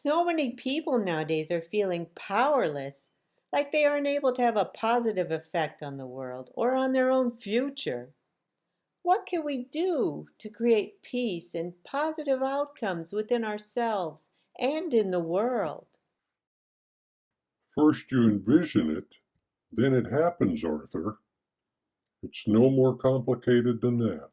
So many people nowadays are feeling powerless, like they aren't able to have a positive effect on the world or on their own future. What can we do to create peace and positive outcomes within ourselves and in the world? First you envision it, then it happens, Arthur. It's no more complicated than that.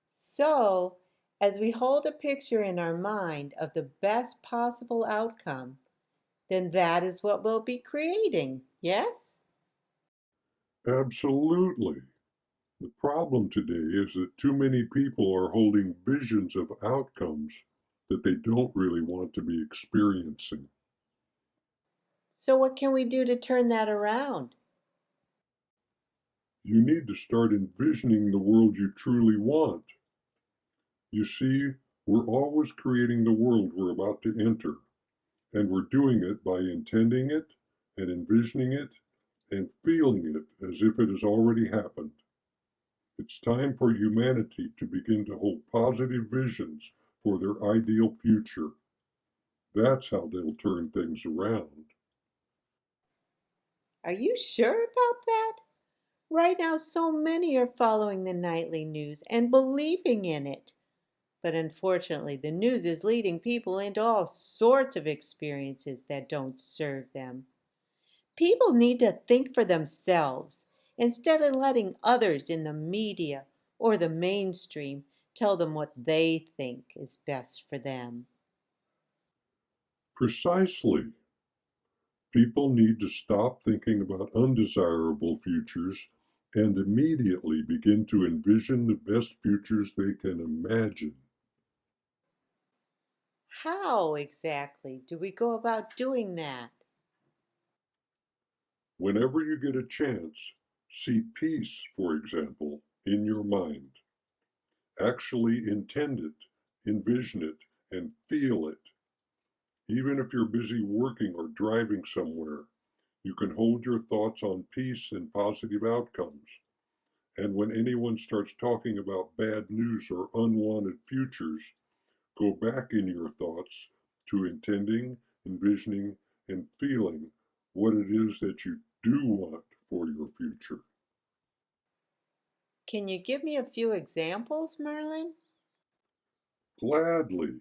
So, as we hold a picture in our mind of the best possible outcome, then that is what we'll be creating, yes? Absolutely. The problem today is that too many people are holding visions of outcomes that they don't really want to be experiencing. So, what can we do to turn that around? You need to start envisioning the world you truly want. You see, we're always creating the world we're about to enter, and we're doing it by intending it and envisioning it and feeling it as if it has already happened. It's time for humanity to begin to hold positive visions for their ideal future. That's how they'll turn things around. Are you sure about that? Right now, so many are following the nightly news and believing in it. But unfortunately, the news is leading people into all sorts of experiences that don't serve them. People need to think for themselves instead of letting others in the media or the mainstream tell them what they think is best for them. Precisely. People need to stop thinking about undesirable futures and immediately begin to envision the best futures they can imagine. How exactly do we go about doing that? Whenever you get a chance, see peace, for example, in your mind. Actually intend it, envision it, and feel it. Even if you're busy working or driving somewhere, you can hold your thoughts on peace and positive outcomes. And when anyone starts talking about bad news or unwanted futures, go back in your thoughts to intending, envisioning, and feeling what it is that you do want for your future. Can you give me a few examples, Merlin? Gladly.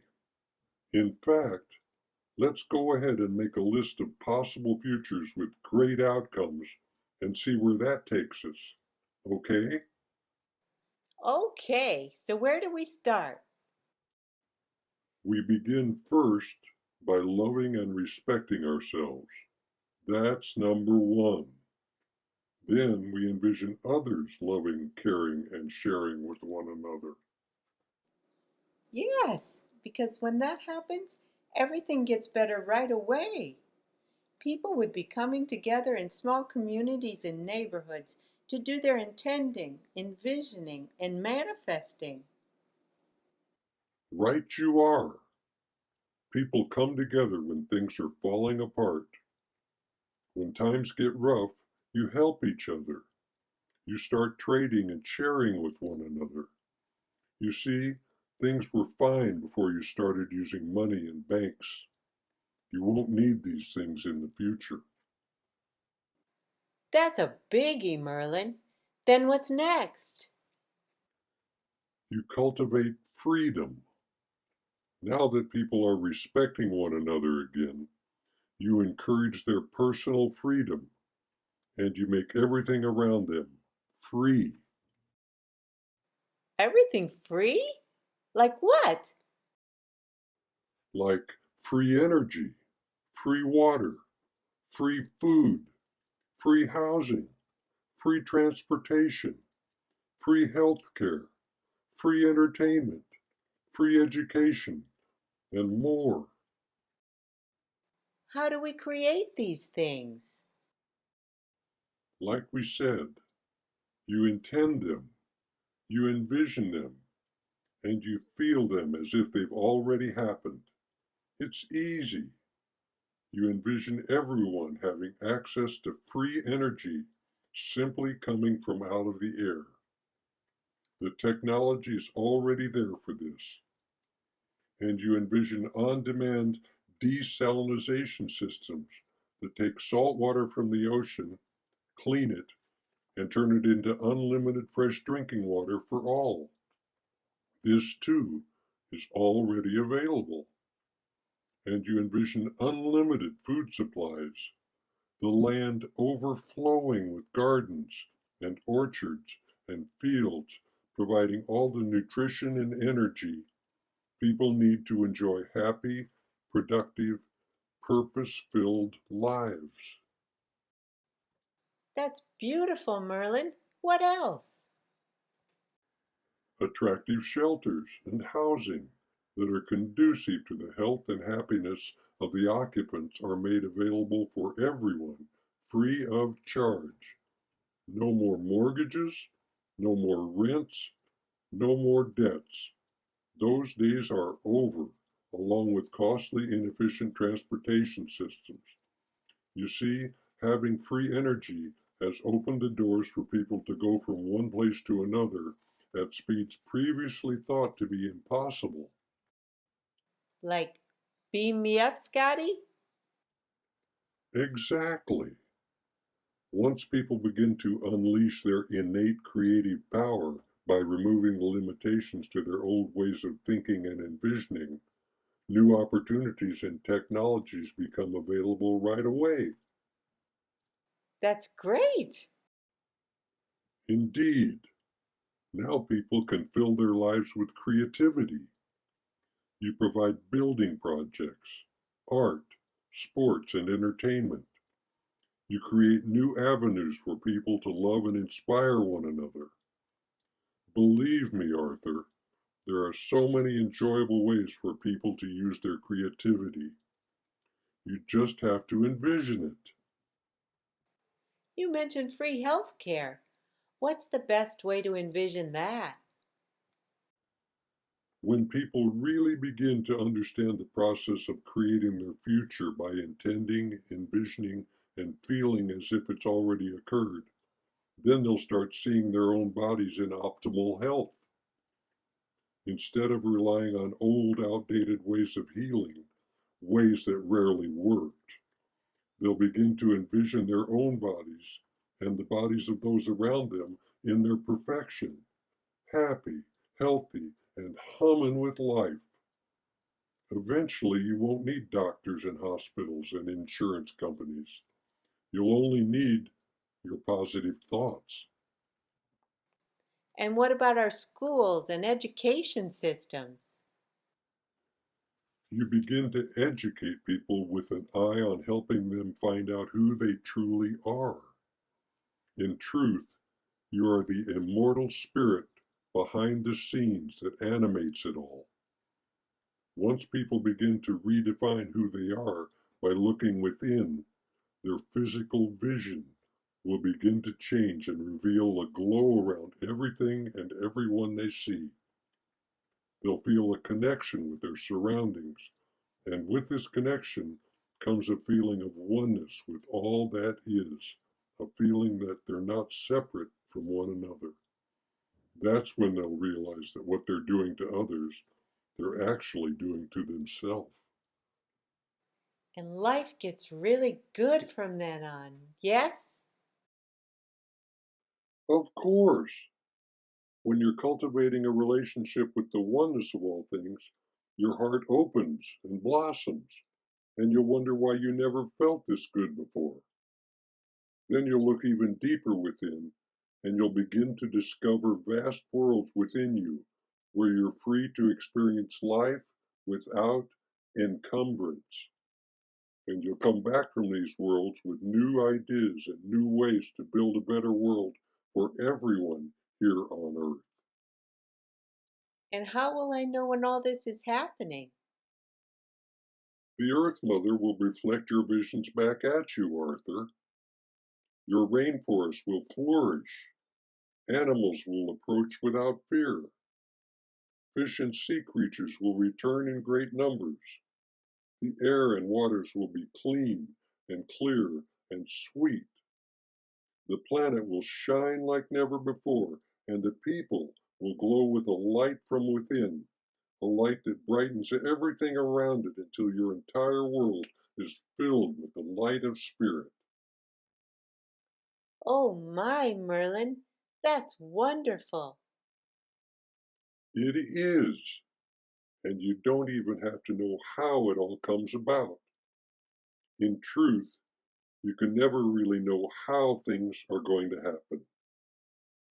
In fact, let's go ahead and make a list of possible futures with great outcomes and see where that takes us. Okay? Okay, so where do we start? We begin first by loving and respecting ourselves. That's number one. Then we envision others loving, caring, and sharing with one another. Yes, because when that happens, everything gets better right away. People would be coming together in small communities and neighborhoods to do their intending, envisioning, and manifesting. Right you are. People come together when things are falling apart. When times get rough, you help each other. You start trading and sharing with one another. You see, things were fine before you started using money and banks. You won't need these things in the future. That's a biggie, Merlin. Then what's next? You cultivate freedom. Now that people are respecting one another again, you encourage their personal freedom and you make everything around them free, Everything free? Like what? like free energy, free water, free food, free housing, free transportation, free health care, free entertainment, free education, and more. How do we create these things? Like we said, you intend them, you envision them, and you feel them as if they've already happened. It's easy. You envision everyone having access to free energy simply coming from out of the air. The technology is already there for this. And you envision on-demand desalination systems that take salt water from the ocean, clean it, and turn it into unlimited fresh drinking water for all. This too is already available. And you envision unlimited food supplies, the land overflowing with gardens and orchards and fields, providing all the nutrition and energy people need to enjoy happy, productive, purpose-filled lives. That's beautiful, Merlin. What else? Attractive shelters and housing that are conducive to the health and happiness of the occupants are made available for everyone, free of charge. No more mortgages, no more rents, no more debts. Those days are over, along with costly, inefficient transportation systems. You see, having free energy has opened the doors for people to go from one place to another at speeds previously thought to be impossible. Like, beam me up, Scotty? Exactly. Once people begin to unleash their innate creative power by removing the limitations to their old ways of thinking and envisioning, new opportunities and technologies become available right away. That's great. Indeed, now people can fill their lives with creativity. You provide building projects, art, sports, and entertainment. You create new avenues for people to love and inspire one another. Believe me, Arthur, there are so many enjoyable ways for people to use their creativity. You just have to envision it. You mentioned free health care. What's the best way to envision that? When people really begin to understand the process of creating their future by intending, envisioning, and feeling as if it's already occurred, then they'll start seeing their own bodies in optimal health. Instead of relying on old, outdated ways of healing, ways that rarely worked, they'll begin to envision their own bodies and the bodies of those around them in their perfection, happy, healthy, and humming with life. Eventually, you won't need doctors and hospitals and insurance companies. You'll only need your positive thoughts. And what about our schools and education systems? You begin to educate people with an eye on helping them find out who they truly are. In truth, you are the immortal spirit behind the scenes that animates it all. Once people begin to redefine who they are by looking within, their physical vision will begin to change and reveal a glow around everything and everyone they see. They'll feel a connection with their surroundings, and with this connection comes a feeling of oneness with all that is, a feeling that they're not separate from one another. That's when they'll realize that what they're doing to others, they're actually doing to themselves. And life gets really good from then on. Yes? Of course, when you're cultivating a relationship with the oneness of all things, your heart opens and blossoms, and you'll wonder why you never felt this good before. Then you'll look even deeper within, and you'll begin to discover vast worlds within you where you're free to experience life without encumbrance. And you'll come back from these worlds with new ideas and new ways to build a better world for everyone here on Earth. And how will I know when all this is happening? The Earth Mother will reflect your visions back at you, Arthur. Your rainforest will flourish. Animals will approach without fear. Fish and sea creatures will return in great numbers. The air and waters will be clean and clear and sweet. The planet will shine like never before, and the people will glow with a light from within, a light that brightens everything around it until your entire world is filled with the light of spirit. Oh my, Merlin, that's wonderful. It is, and you don't even have to know how it all comes about. In truth, you can never really know how things are going to happen.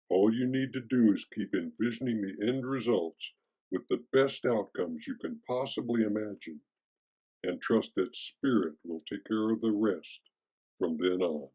All you need to do is keep envisioning the end results with the best outcomes you can possibly imagine, and trust that spirit will take care of the rest from then on.